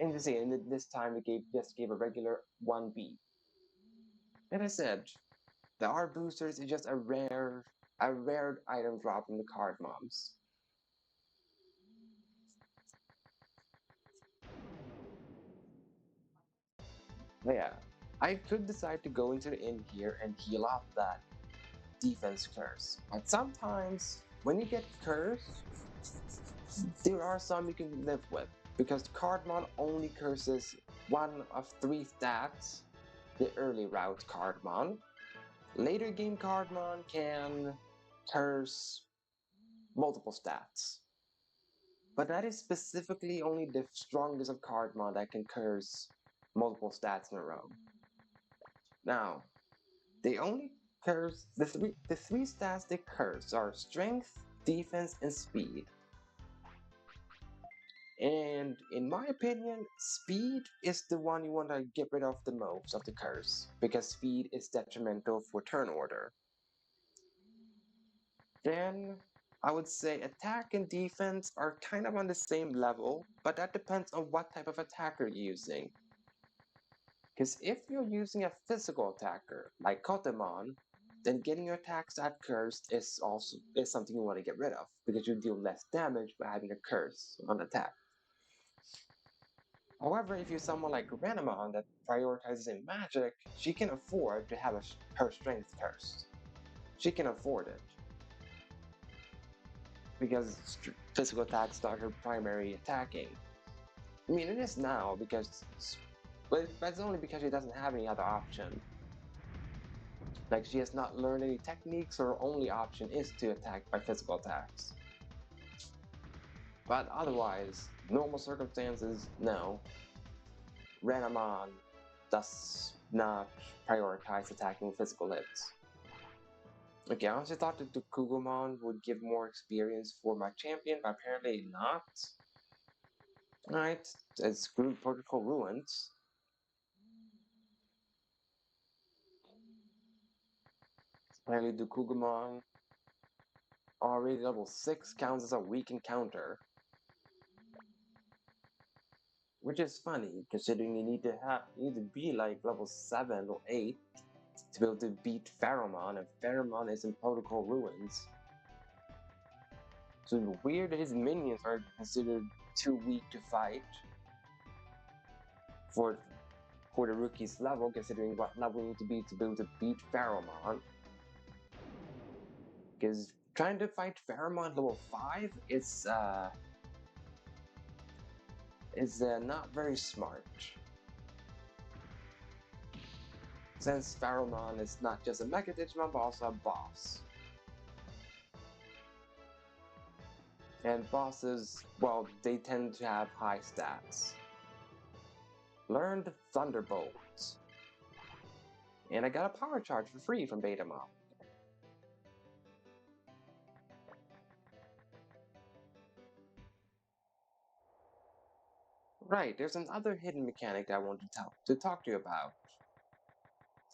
And you see, and this time it just gave a regular 1B. And I said, the art boosters is just a rare item drop from the Cardmons. But yeah, I could decide to go into the inn here and heal up that defense curse. But sometimes, when you get cursed, there are some you can live with. Because Cardmon only curses one of three stats, the early route Cardmon. Later game Cardmon can curse multiple stats. But that is specifically only the strongest of Cardmon that can curse multiple stats in a row. Now, they only curse the three stats they curse are strength, defense, and speed. And in my opinion, speed is the one you want to get rid of the most of the curse, because speed is detrimental for turn order. Then I would say attack and defense are kind of on the same level, but that depends on what type of attacker you're using. Because if you're using a physical attacker, like Kotemon, then getting your attack stat cursed is something you want to get rid of, because you deal less damage by having a curse on attack. However, if you're someone like Renamon that prioritizes in magic, she can afford to have her strength cursed. She can afford it. Because physical attacks not her primary attacking. I mean, it is now, but it's only because she doesn't have any other option. Like, she has not learned any techniques, so her only option is to attack by physical attacks. But otherwise, normal circumstances, no. Renamon does not prioritize attacking physical hits. Okay, I honestly thought that the Kugumon would give more experience for my champion, but apparently not. Alright, it's Group Protocol Ruins. Apparently the Kugumon already level 6 counts as a weak encounter. Which is funny, considering you need to be like level 7 or 8 to be able to beat Pheromon, and Pheromon is in Protocol Ruins. So it's weird that his minions are considered too weak to fight for the rookie's level, considering what level you need to be able to beat Pheromon. Because trying to fight Pheromon level 5 is not very smart. Since Pheromon is not just a Mega Digimon, but also a boss. And bosses, well, they tend to have high stats. Learned Thunderbolt. And I got a power charge for free from Betamon. Right, there's another hidden mechanic that I want to talk to you about.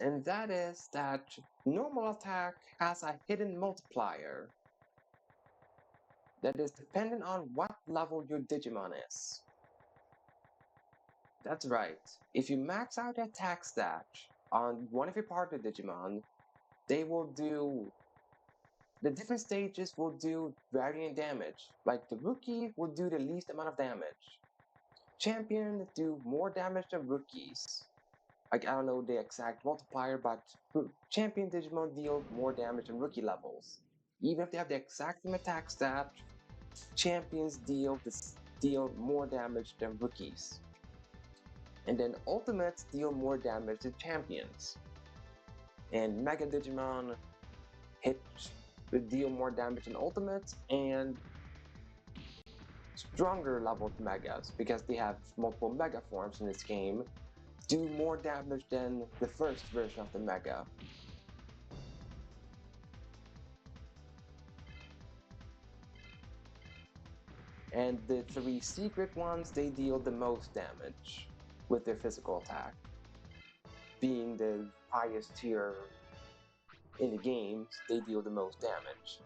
And that is that normal attack has a hidden multiplier that is dependent on what level your Digimon is. That's right. If you max out the attack stat on one of your partner Digimon, they will do... The different stages will do varying damage. Like the rookie will do the least amount of damage. Champion do more damage than rookies. Like, I don't know the exact multiplier, but champion Digimon deal more damage than rookie levels. Even if they have the exact same attack stat, champions deal more damage than rookies. And then ultimates deal more damage than champions. And Mega Digimon deal more damage than ultimates, and stronger leveled megas, because they have multiple mega forms in this game, do more damage than the first version of the mega. And the three secret ones, they deal the most damage with their physical attack, being the highest tier in the games, they deal the most damage.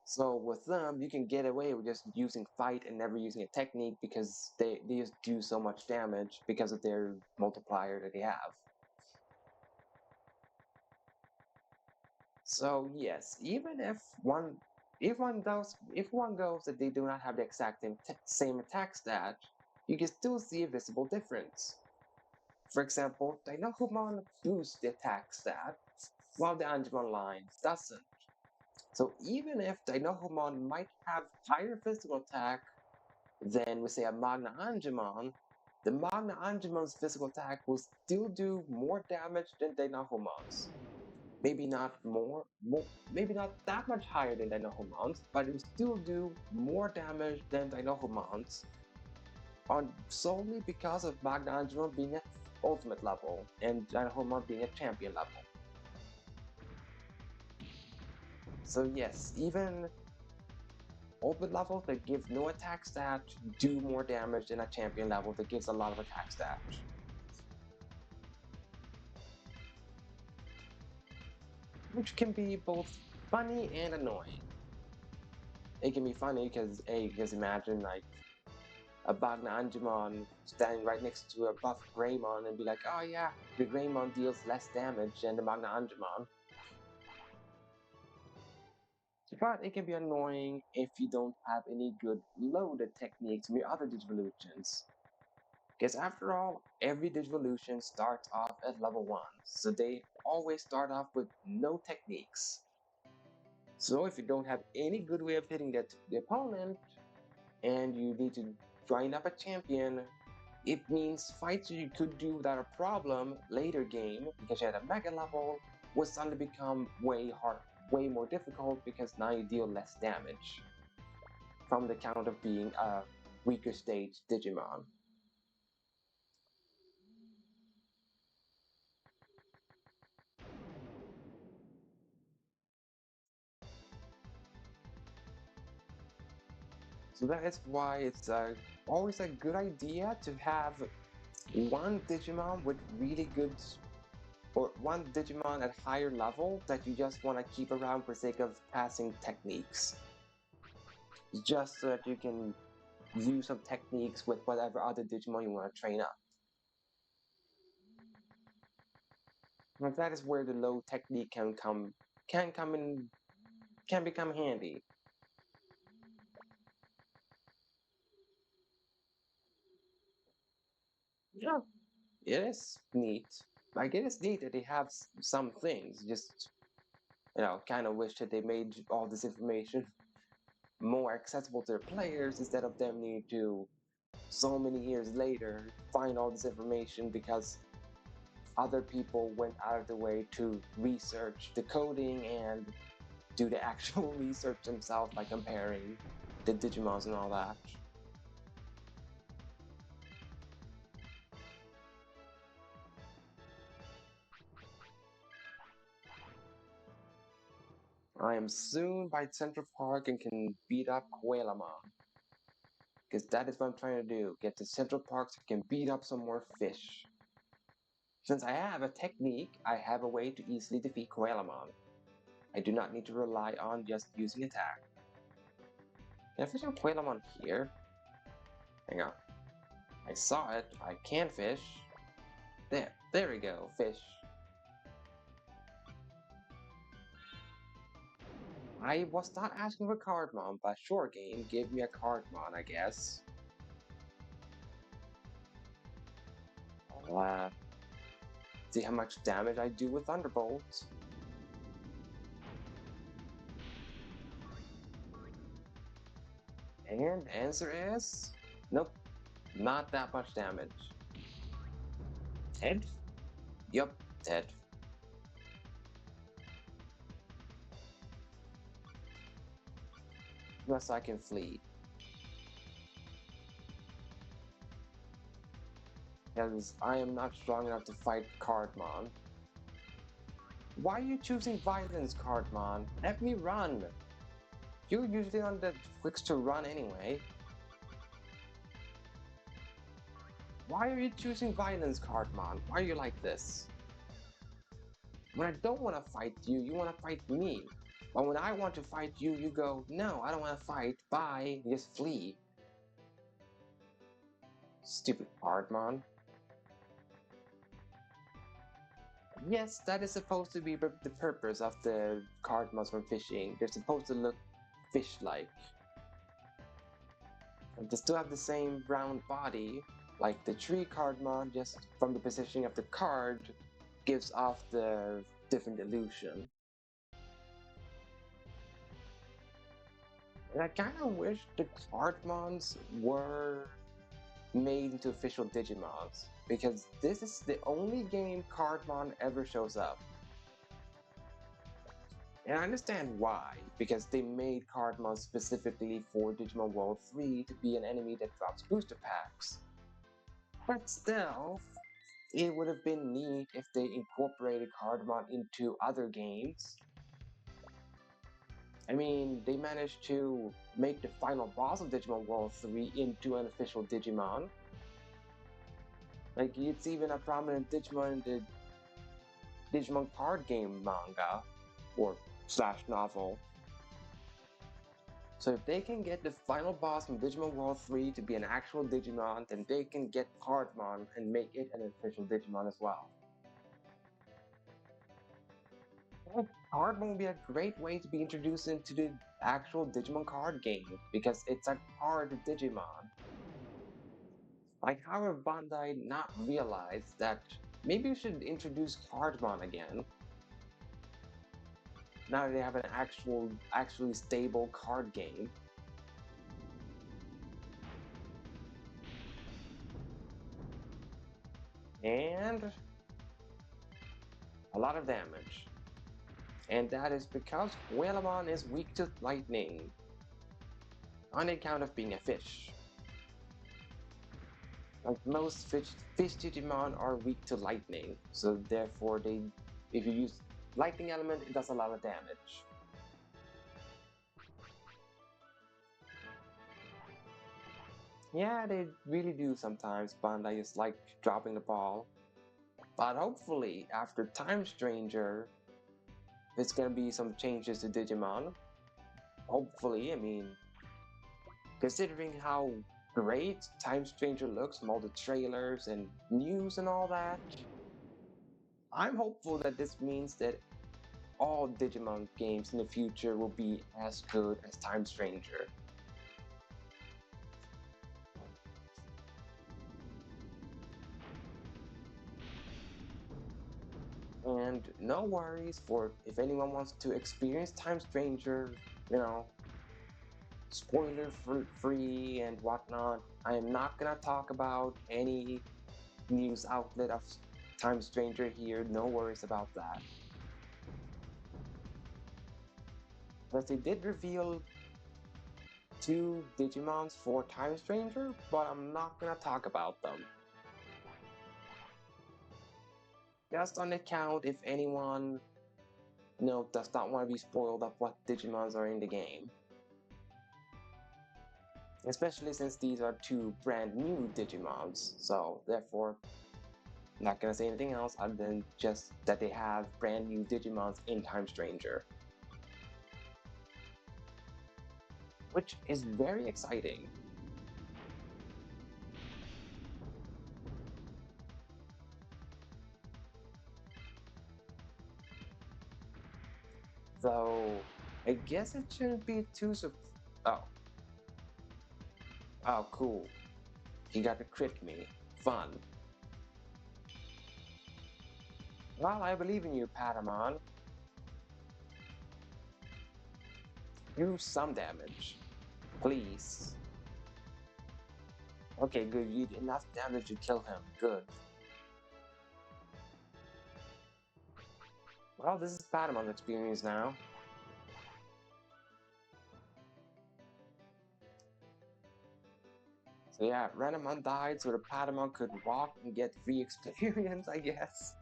So with them, you can get away with just using fight and never using a technique because they just do so much damage because of their multiplier that they have. So yes, even if one goes that they do not have the exact same attack stat, you can still see a visible difference. For example, Dinohumon boosts the attack stat, while the Angemon line doesn't. So even if Dinohumon might have higher physical attack than, we say, a Magna Angemon, the Magna Angemon's physical attack will still do more damage than Dinohumon's. Maybe not maybe not that much higher than Dinohumon's, but it will still do more damage than Dinohumon's, on solely because of Magna Angemon being at ultimate level and Dinohumon being at champion level. So yes, even ultimate levels that give no attack stat do more damage than a champion level that gives a lot of attack stat. Which can be both funny and annoying. It can be funny because imagine like a Magna Angemon standing right next to a buff Greymon and be like, oh yeah, the Greymon deals less damage than the Magna Angemon. But it can be annoying if you don't have any good loaded techniques from your other Digivolutions. Because after all, every Digivolution starts off at level 1, so they always start off with no techniques. So if you don't have any good way of hitting the opponent, and you need to grind up a champion, it means fights you could do without a problem later game, because you're at a mega level, will suddenly become way more difficult because now you deal less damage from the count of being a weaker stage Digimon. So that is why it's always a good idea to have one Digimon with really good, or one Digimon at higher level that you just want to keep around for sake of passing techniques. Just so that you can use some techniques with whatever other Digimon you want to train up. And that is where the low technique can become handy. Yeah, it is neat. Like it is neat that they have some things. Just kind of wish that they made all this information more accessible to their players instead of them needing to so many years later find all this information because other people went out of the way to research the coding and do the actual research themselves by comparing the Digimons and all that. I am soon by Central Park and can beat up Coelamon. Because that is what I'm trying to do. Get to Central Park so I can beat up some more fish. Since I have a technique, I have a way to easily defeat Coelamon. I do not need to rely on just using attack. Can I fish on Coelamon here? Hang on. I saw it. I can fish. There we go. Fish. I was not asking for Cardmon, but sure game, give me a Cardmon, I guess. Uh, see how much damage I do with Thunderbolt. And answer is nope, not that much damage. Dead? Yup, dead. Unless I can flee. Because I am not strong enough to fight Cardmon. Why are you choosing violence, Cardmon? Let me run! You're usually on the clicks to run anyway. Why are you choosing violence, Cardmon? Why are you like this? When I don't want to fight you, you want to fight me. But when I want to fight you, you go, no, I don't want to fight, bye, you just flee. Stupid Cardmon. Yes, that is supposed to be the purpose of the Cardmons from fishing. They're supposed to look fish-like. They still have the same round body, like the tree Cardmon, just from the positioning of the card gives off the different illusion. And I kind of wish the Cardmons were made into official Digimons, because this is the only game Cardmon ever shows up. And I understand why, because they made Cardmon specifically for Digimon World 3 to be an enemy that drops booster packs. But still, it would have been neat if they incorporated Cardmon into other games. I mean, they managed to make the final boss of Digimon World 3 into an official Digimon. Like, it's even a prominent Digimon in the Digimon card game manga, or slash novel. So if they can get the final boss from Digimon World 3 to be an actual Digimon, then they can get Cardmon and make it an official Digimon as well. And Cardmon would be a great way to be introduced into the actual Digimon card game, because it's a card Digimon. Like, how have Bandai not realized that maybe we should introduce Cardmon again? Now that they have an actually stable card game. And a lot of damage. And that is because Whalemon is weak to lightning, on account of being a fish. Like most fish Digimon are weak to lightning, so therefore if you use lightning element, it does a lot of damage. Yeah, they really do sometimes. Bandai is like dropping the ball. But hopefully, after Time Stranger, there's gonna be some changes to Digimon. Hopefully, I mean, considering how great Time Stranger looks from all the trailers and news and all that, I'm hopeful that this means that all Digimon games in the future will be as good as Time Stranger. And no worries for if anyone wants to experience Time Stranger, you know, spoiler free and whatnot. I am not gonna talk about any news outlet of Time Stranger here, no worries about that. But they did reveal 2 Digimons for Time Stranger, but I'm not gonna talk about them. Just on account if anyone does not want to be spoiled of what Digimons are in the game. Especially since these are 2 brand new Digimons, so therefore I'm not gonna say anything else other than just that they have brand new Digimons in Time Stranger. Which is very exciting. Though, I guess it shouldn't be too oh. Oh, cool. He got to crit me. Fun. Well, I believe in you, Patamon. Do some damage. Please. Okay, good. You did enough damage to kill him. Good. Well, this is Patamon's experience now. So yeah, Renamon died so the Patamon could walk and get free experience, I guess.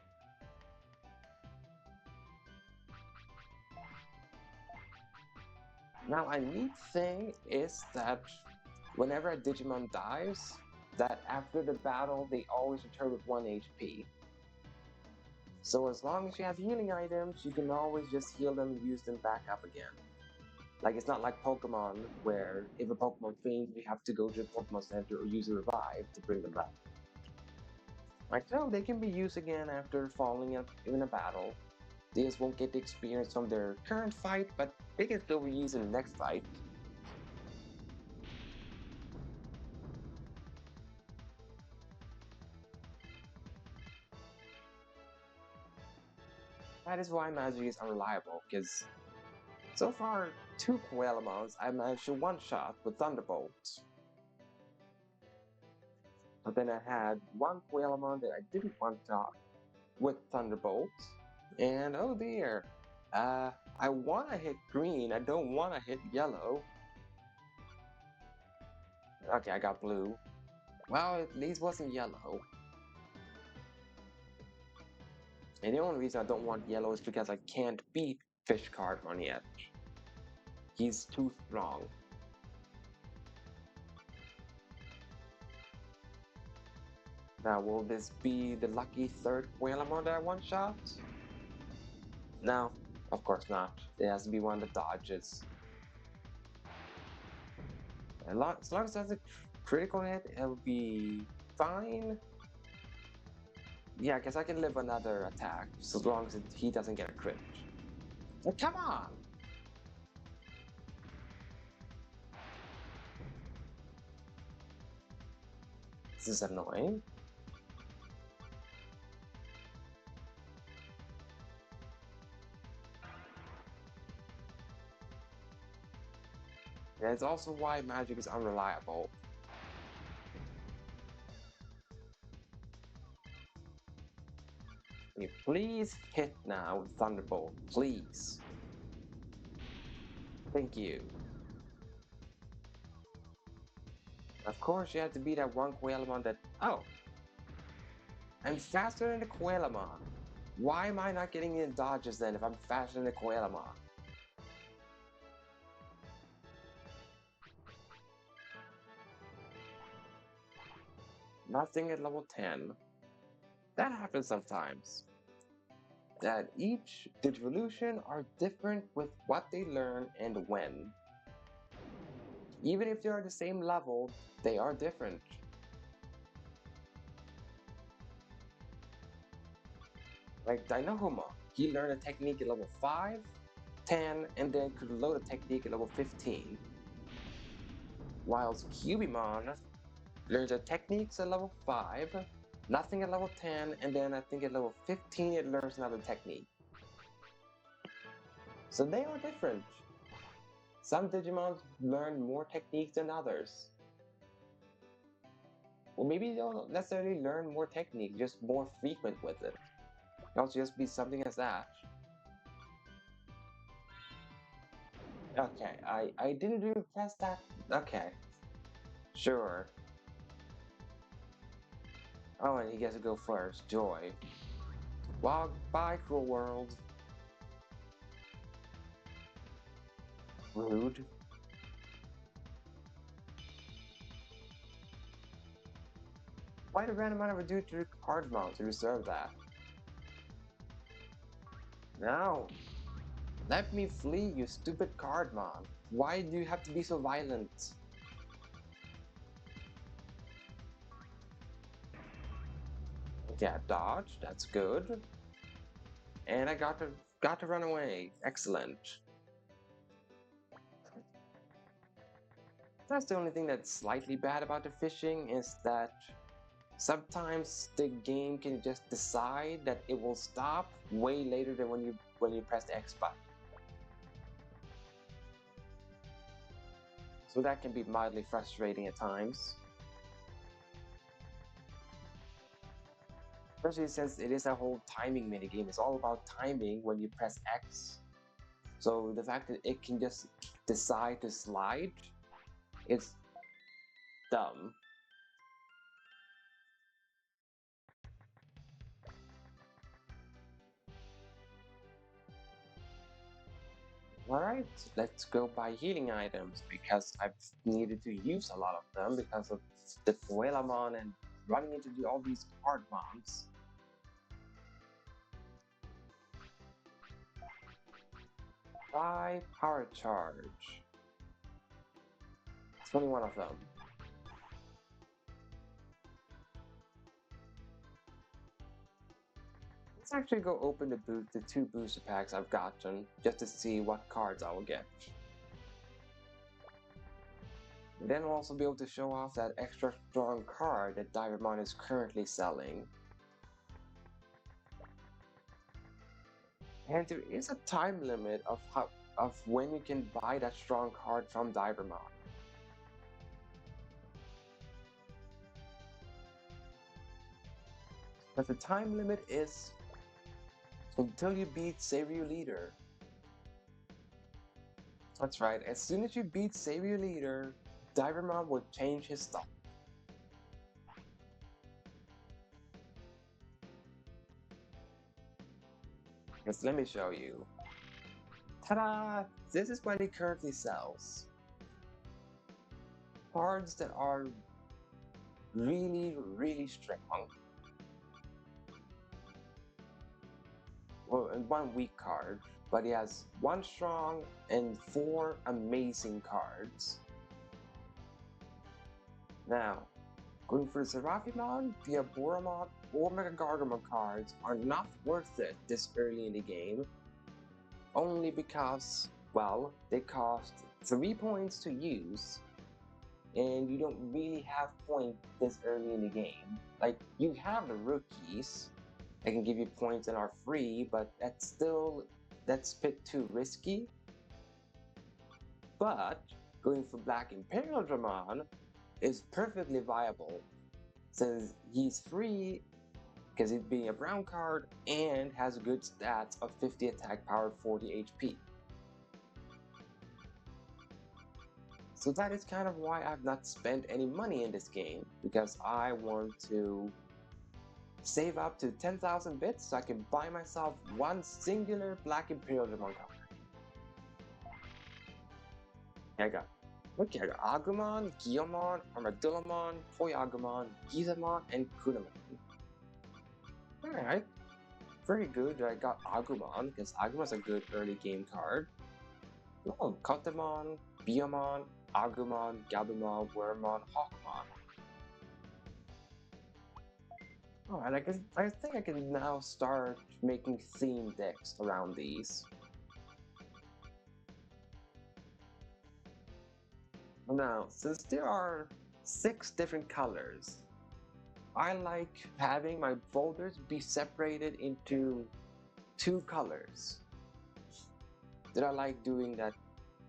Now, a neat thing is that whenever a Digimon dies, that after the battle, they always return with 1 HP. So as long as you have healing items, you can always just heal them and use them back up again. Like it's not like Pokemon where if a Pokemon faints, you have to go to the Pokemon Center or use a revive to bring them back. Like no, they can be used again after falling in a battle. They just won't get the experience from their current fight, but they can still be used in the next fight. That is why magic is unreliable, because so far, two Coelamons I managed to one-shot with Thunderbolts. But then I had one Coelamon that I didn't one-shot with Thunderbolts. And oh dear, I want to hit green, I don't want to hit yellow. Okay, I got blue. Well, at least wasn't yellow. And the only reason I don't want yellow is because I can't beat Fish Cardmon yet. He's too strong. Now, will this be the lucky third Whalemon that I one-shot? No, of course not. It has to be one that dodges. As long as that's a critical hit, it'll be fine. Yeah, I guess I can live another attack, so as long as he doesn't get a crit. Oh, come on! This is annoying. And it's also why magic is unreliable. Can you please hit now with Thunderbolt, please? Thank you. Of course, you have to beat that one Coelamon that... Oh! I'm faster than the Coelamon! Why am I not getting in dodges then if I'm faster than the Coelamon? Nothing at level 10. That happens sometimes. That each Digivolution are different with what they learn and when. Even if they are the same level, they are different. Like Dinohuma, he learned a technique at level 5, 10, and then could load a technique at level 15. Whilst Cubimon learns a techniques at level 5, nothing at level 10, and then I think at level 15 it learns another technique. So they are different. Some Digimon learn more techniques than others. Or maybe they don't necessarily learn more techniques, just more frequent with it. It can also just be something as that. Okay, I didn't really press that. Okay. Sure. Oh, and he gets to go first. Joy. Well, bye, cruel world. Rude. Why did random ever do to Cardmon to deserve that? No. Let me flee, you stupid Cardmon. Why do you have to be so violent? Yeah, dodge. That's good. And I got to run away. Excellent. That's the only thing that's slightly bad about the fishing is that sometimes the game can just decide that it will stop way later than when you press the X button. So that can be mildly frustrating at times. Especially since it is a whole timing minigame. It's all about timing when you press X. So the fact that it can just decide to slide, it's dumb. Alright, let's go buy healing items because I've needed to use a lot of them because of the Fuelamon and running into all these hard mobs. Try Power Charge. 21 of them. Let's actually go open the two booster packs I've gotten, just to see what cards I will get. Then we'll also be able to show off that extra strong card that Digimon is currently selling. And there is a time limit of when you can buy that strong card from Digimon. But the time limit is until you beat Save Your Leader. That's right, as soon as you beat Save Your Leader, Digimon will change his stuff. Just let me show you. Ta-da! This is what he currently sells. Cards that are really, really strong. Well, and one weak card, but he has one strong and 4 amazing cards. Now, going for the Seraphimon, the Aboromon, or Mega Gargamon cards are not worth it this early in the game, only because, well, they cost 3 points to use, and you don't really have points this early in the game. Like, you have the rookies that can give you points and are free, but that's a bit too risky. But going for Black Imperial Dramon is perfectly viable, since he's free because he's being a brown card and has good stats of 50 attack power, 40 HP. So that is kind of why I've not spent any money in this game, because I want to save up to 10,000 bits so I can buy myself one singular Black Imperial Dramon card. I got Agumon, Guilmon, Armadillomon, Toyagumon, Gizamon, and Kunamon. Alright, very good that I got Agumon, because Agumon's a good early game card. Oh, Kotamon, Biomon, Agumon, Gabumon, Wormmon, Hawkmon. Alright, I think I can now start making theme decks around these. Now, since there are 6 different colors, I like having my folders be separated into 2 colors. Then I like doing that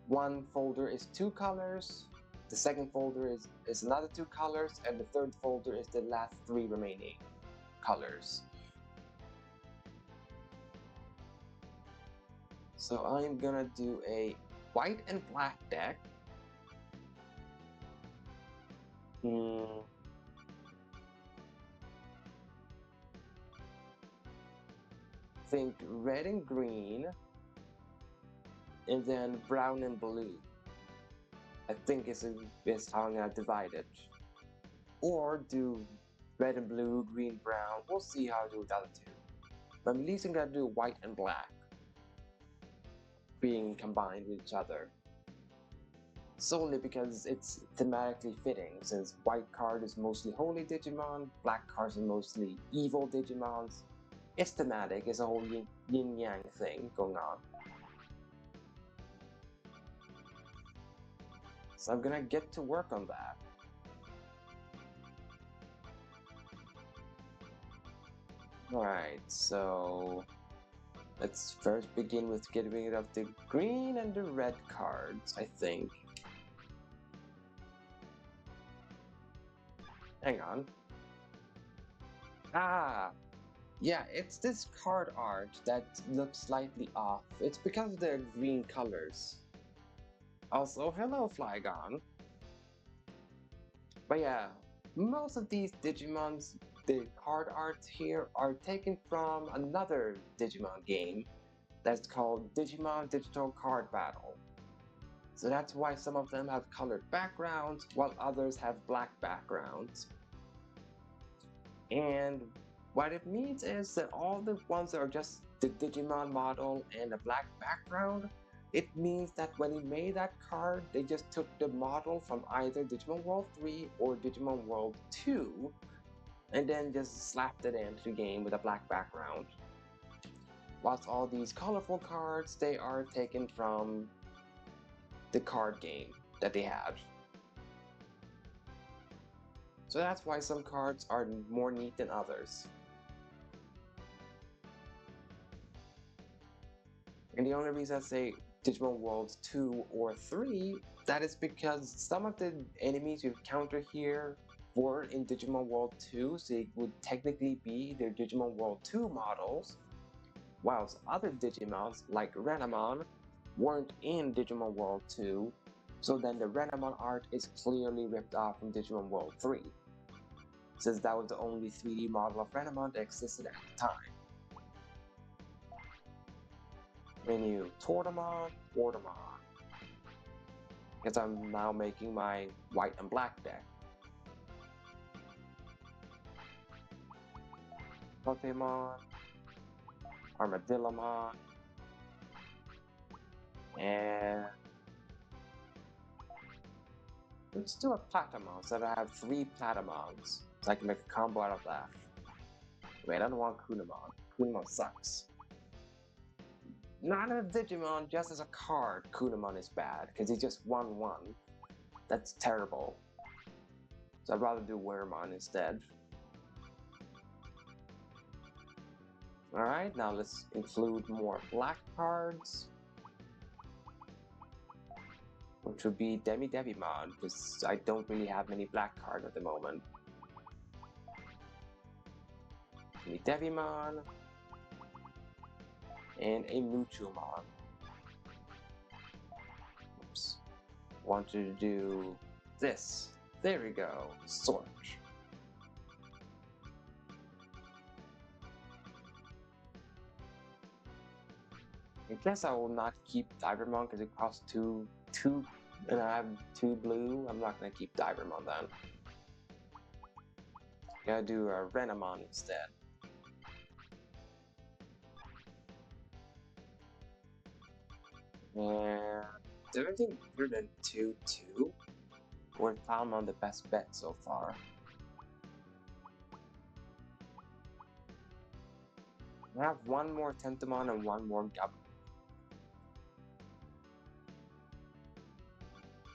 one folder is 2 colors, the second folder is another 2 colors, and the third folder is the last 3 remaining colors. So I'm gonna do a white and black deck. Think red and green, and then brown and blue. I think is how I'm gonna divide it. Or do red and blue, green, brown. We'll see how I do with the other 2. But at least I'm gonna do white and black being combined with each other. Solely because it's thematically fitting, since white card is mostly holy Digimon, black cards are mostly evil Digimons. It's thematic, it's a whole yin-yang thing going on. So I'm gonna get to work on that. Alright, so let's first begin with getting rid of the green and the red cards, I think. Hang on. Ah! Yeah, it's this card art that looks slightly off. It's because of the green colors. Also, hello Flygon. But yeah, most of these Digimons, the card arts here are taken from another Digimon game that's called Digimon Digital Card Battle. So that's why some of them have colored backgrounds, while others have black backgrounds. And what it means is that all the ones that are just the Digimon model and a black background, it means that when he made that card, they just took the model from either Digimon World 3 or Digimon World 2 and then just slapped it into the game with a black background. Whilst all these colorful cards, they are taken from the card game that they had. So that's why some cards are more neat than others. And the only reason I say Digimon World 2 or 3, that is because some of the enemies you encounter here were in Digimon World 2, so it would technically be their Digimon World 2 models, whilst other Digimons, like Renamon, weren't in Digimon World 2, so then the Renamon art is clearly ripped off from Digimon World 3, since that was the only 3D model of Renamon that existed at the time. Menu Tortamon, Ortamon. Because I'm now making my white and black deck. Pokemon, Armadillomon, and let's do a Platamon so that I have 3 Platamons. So I can make a combo out of that. Wait, I don't want Kunamon. Kunamon sucks. Not a Digimon, just as a card, Kunamon is bad, because he's just 1-1. That's terrible. So I'd rather do Weremon instead. Alright, now let's include more black cards. Which would be Devimon, because I don't really have many black cards at the moment. Devimon, and a Muchumon. Oops. Want to do this. There we go. Sort. I guess I will not keep Divermon because it costs two, and I have 2 blue. I'm not gonna keep Divermon then. Gotta do a Renamon instead. And is there anything better than 2-2? Or Palmon the best bet so far? I have 1 more Tentomon and 1 more Gab.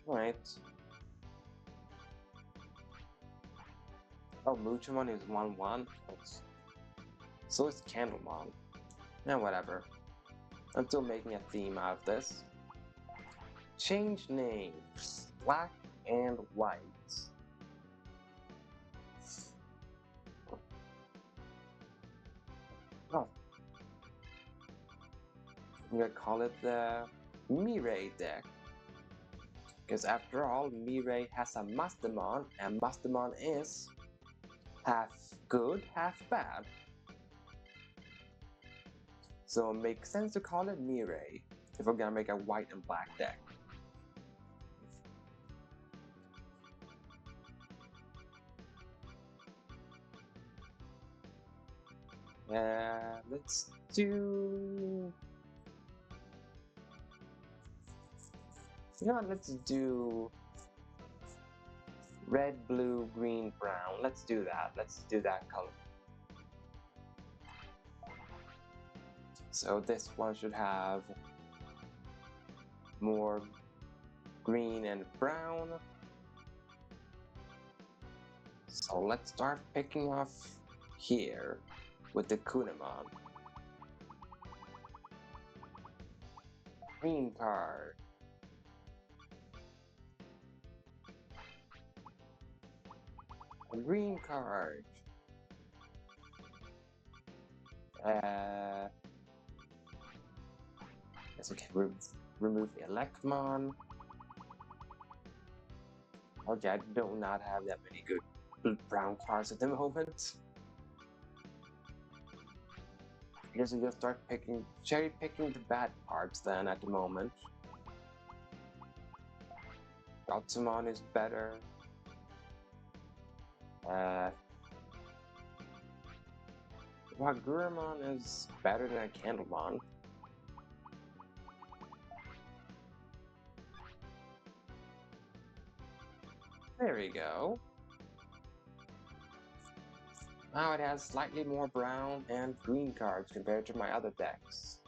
Alright. Oh, Muchumon is 1-1. So is Candlemon. Yeah, whatever. I'm still making a theme out of this. Change names. Black and white. Oh. I'm gonna call it the Mirai deck. Because after all, Mirai has a Mastamon, and Mastamon is half good, half bad. So it makes sense to call it Mirai if we're gonna make a white and black deck. Let's do... let's do red, blue, green, brown. Let's do that. Let's do that color. So this one should have more green and brown. So let's start picking off here with the Kunamon. Green card. A green card. Yes, we can remove Electmon. Okay, I do not have that many good brown cards at the moment. I guess we just start cherry picking the bad cards then at the moment. Gotsumon is better. Waguramon is better than Candlemon. There we go. Now it has slightly more brown and green cards compared to my other decks.